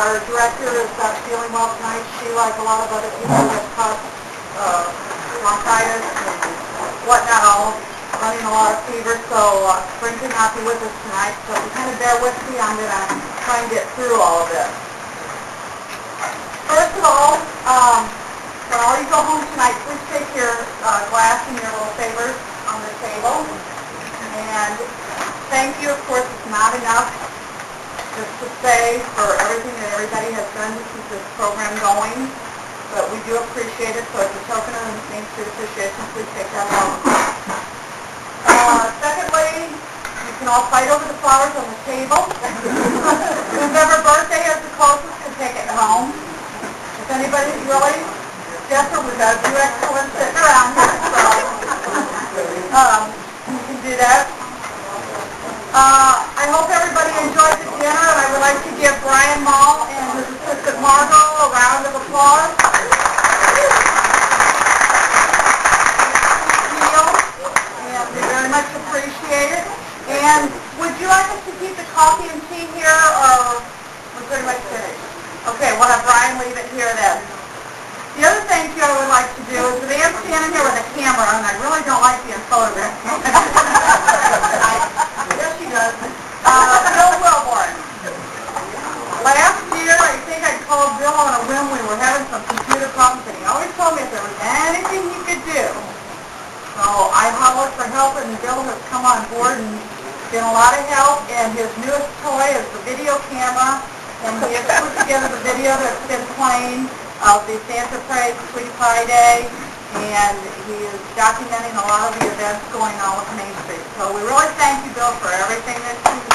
our director is not feeling well tonight. She, like a lot of other people, has caught bronchitis and whatnot, all running a lot of fever. So Spring could not be with us tonight. So if you kind of bear with me, I'm going to try and get through all of this. First of all, when all you go home tonight, please take your glass and your little favors on the table. And thank you. Of course, it's not enough just to say for everything that everybody has done to keep this program going, but we do appreciate it. So as a token of Main Street Appreciation, please take that home. Secondly, you can all fight over the flowers on the table. Whoever birthday is the closest can take it home. If anybody's really desperate, we've got a few extra ones sitting around here, so you can do that. I hope everybody enjoyed the dinner, and I would like to give Brian Mall and his assistant Margot a round of applause. And we very much appreciate it. And would you like us to keep the coffee and tea here, or we're pretty much finished? Okay, we'll have Brian leave it here then. The other thank you I would like to do is that I'm standing here with a camera, and I really don't like being photographed. Yes, she does. Bill Wilborn. Last year, I think I called Bill on a whim. We were having some computer problems, and he always told me if there was anything he could do. So I hollered for help, and Bill has come on board and been a lot of help. And his newest toy is the video camera, and he has put together the video that's been playing of the Santa Parade, Sweetie Pie Day, and he is documenting a lot of the events going on with Main Street. So we really thank you, Bill, for everything that you do.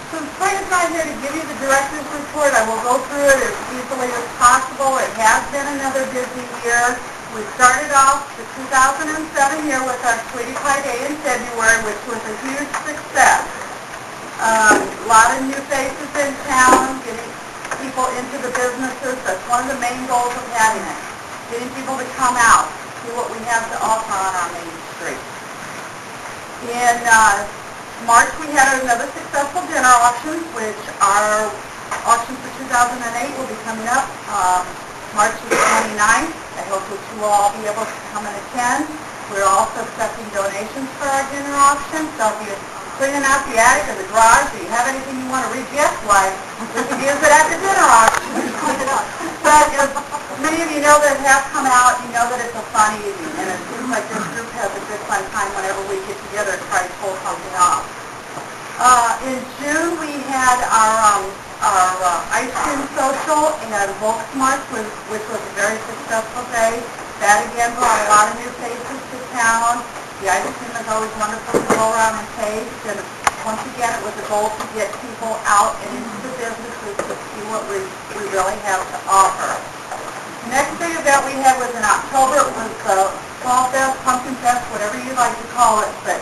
Since Spring is not here to give you the director's report, I will go through it as easily as possible. It has been another busy year. We started off the 2007 year with our Sweetie Pie Day in February, which was a huge success. A lot of new faces in town, getting people into the businesses. That's one of the main goals of having it. Getting people to come out, see what we have to offer on our Main Street. In March, we had another successful dinner auction, which our auction for 2008 will be coming up March the 29th. I hope that you will all be able to come and attend. We're also accepting donations for our dinner auction, so if you're cleaning out the attic or the garage, or you have anything you want to re-gift, why, we can use it at the dinner auction. But as many of you know that have come out, you know that it's a fun evening, and it seems like this group has a good fun time whenever we get together and try to pull something off. In June, we had our ice cream social and Volks March, which was a very successful day. That again brought a lot of new faces to town. The ice cream is always wonderful to go around and taste, and once again, it was a goal to get people out and into the businesses to see what we really have to offer. The next big event we had was in October. It was the Fall Fest, Pumpkin Fest, whatever you'd like to call it, but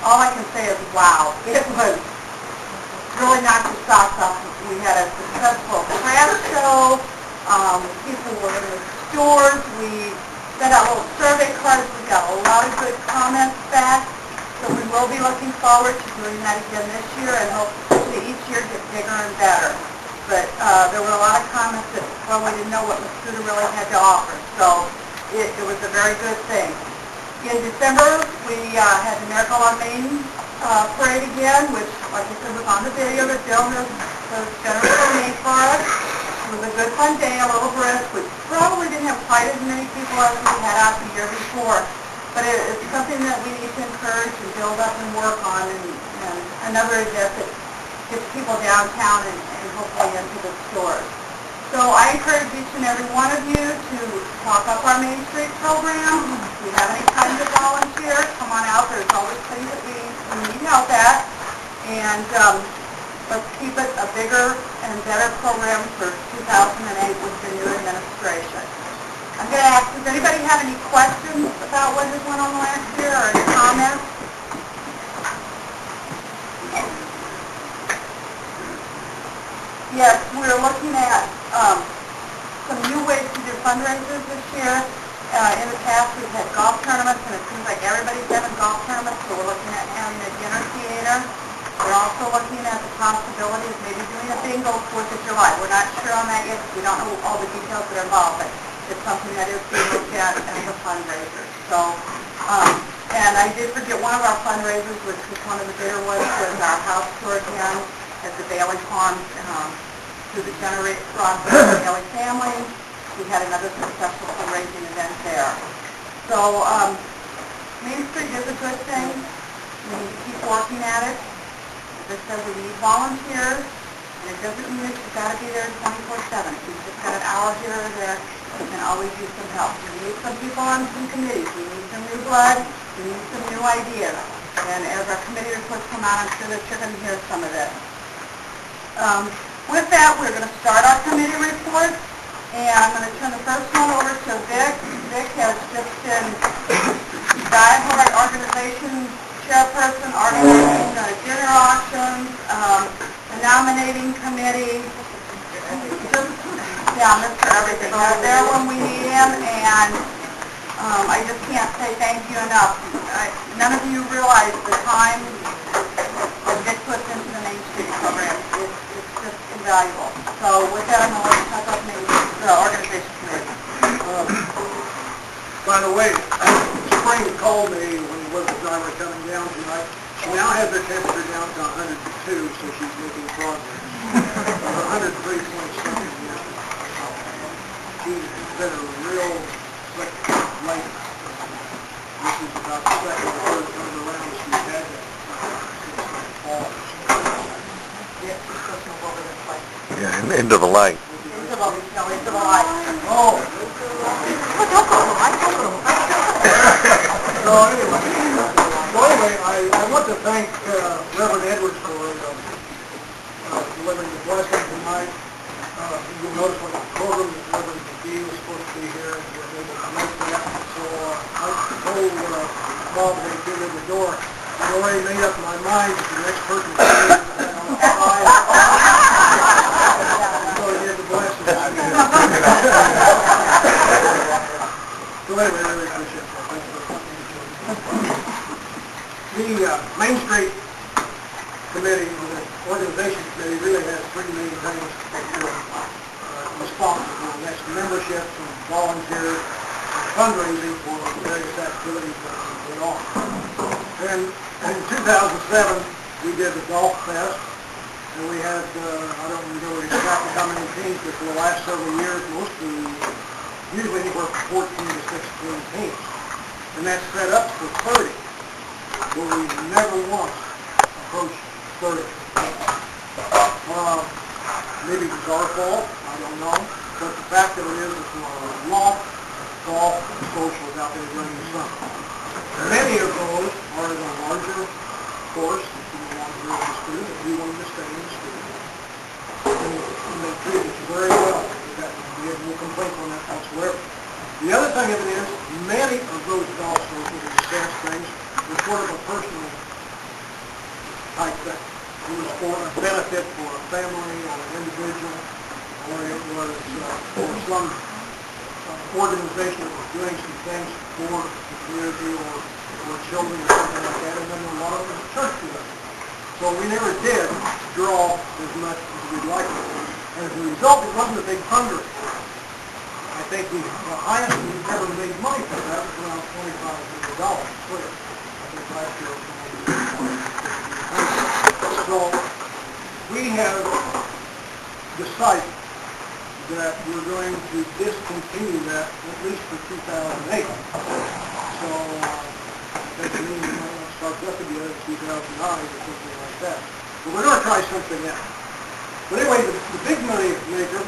all I can say is wow. It was really knocked the socks off. We had a successful craft show. People were in the stores. We sent out little survey cards. We got a lot of good comments back. So we will be looking forward to doing that again this year, and hope to see each year get bigger and better. But there were a lot of comments that, well, we didn't know what Mascoutah really had to offer. So it was a very good thing. In December, we had the Miracle on Main parade again, which, like I said, was on the video that Bill has generously made for us. It was a good fun day, a little brisk. We probably didn't have quite as many people as we had out the year before, but it's something that we need to encourage and build up and work on, and another event that gets people downtown and hopefully into the stores. So I encourage each and every one of you to talk up our Main Street program. If you have any time to volunteer, come on out. There's always things that we need help at, and let's keep it a bigger and better program for 2008 with the new administration. I'm going to ask, does anybody have any questions about what has went on last year, or any comments? Yes, we're looking at some new ways to do fundraisers this year. In the past, we've had golf tournaments, and it seems like everybody's having golf tournaments, so we're looking at having a dinner theater. We're also looking at the possibility of maybe doing a bingo 4th of July. We're not sure on that yet, because we don't know all the details that are involved, but it's something that is being looked at as a fundraiser. So, and I did forget one of our fundraisers, which was one of the bigger ones, was our house tour again at the Bailey Farm, through the Ron Bailey family. We had another successful fundraising event there. So, Main Street is a good thing. We need to keep working at it. As I said, we need volunteers, and it doesn't mean that you've got to be there 24/7. If you've just got an hour here or there, you can always use some help. We need some people on some committees. We need some new blood. We need some new ideas. And as our committee reports come out, I'm sure that you're going to hear some of it. With that, we're going to start our committee reports, and I'm going to turn the first one over to Vic. Vic has just been diehard organization chairperson, organizing dinner auctions, the nominating committee, just, yeah, Mr. Everything. He's there when we need him, and I just can't say thank you enough. None of you realize the time that Vic puts into the Main Street program. It's just invaluable. So with that, I'm going to let you talk about the organization committee. By the way, Spring called me when he was the driver coming down tonight. She now has her temperature down to 102, so she's making progress. 103 point something now. She's been a real slick lady. This is about the second or third time around she's had that since the fall. Yeah, she's supposed to move over this way. Yeah, into the light. Into the light. Oh! Don't go to the light. Don't go to the light. So anyway, I want to thank Reverend Edwards for delivering the blessing tonight. You'll notice on the program that Reverend McGee was supposed to be here, and we were able to make that. So I told Bob when he came in the door, I'd already made up my mind that the next person to be on the side. So he did the blessing. So anyway, I really appreciate that. Thanks for coming. The Main Street Committee, the organization committee, really has three main things that we're responsible for. That's memberships and volunteers and fundraising for the various activities that we put on. And in 2007, we did the Golf Fest, and we had, I don't know exactly how many teams, but for the last several years, usually anywhere from 14 to 16 teams. And that's set up for 30. But we never once approached 30. Maybe it was our fault, I don't know. But the fact of it is, there's a lot of golf and socials out there during the summer. Many of those are in a larger course that you want to do in the student, if you wanted to stay in the student. And they treated us very well. We have no complaints on that whatsoever. The other thing of it is, many of those golf courses and such things were sort of a personal type thing. It was for a benefit for a family or an individual, or it was for some organization that was doing some things for the community or children or something like that, and then a lot of it was church related. So we never did draw as much as we'd like to. And as a result, it wasn't a big fundraiser. I think the highest we've ever made money for that was around $2,500 clear. I think last year it was $1,500. So we have decided that we're going to discontinue that at least for 2008. So that means we might start up again in 2009 or something like that. But we're going to try something else. But anyway, the big money maker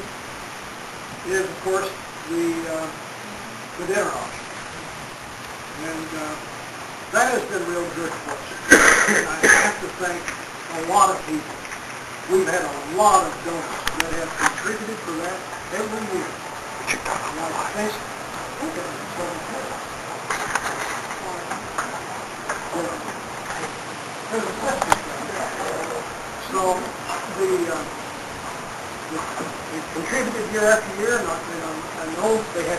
is, of course, the dinner auction. And that has been real good for us. And I have to thank a lot of people. We've had a lot of donors that have contributed for that every year. And I think there's a question. So they contributed year after year, and I know they had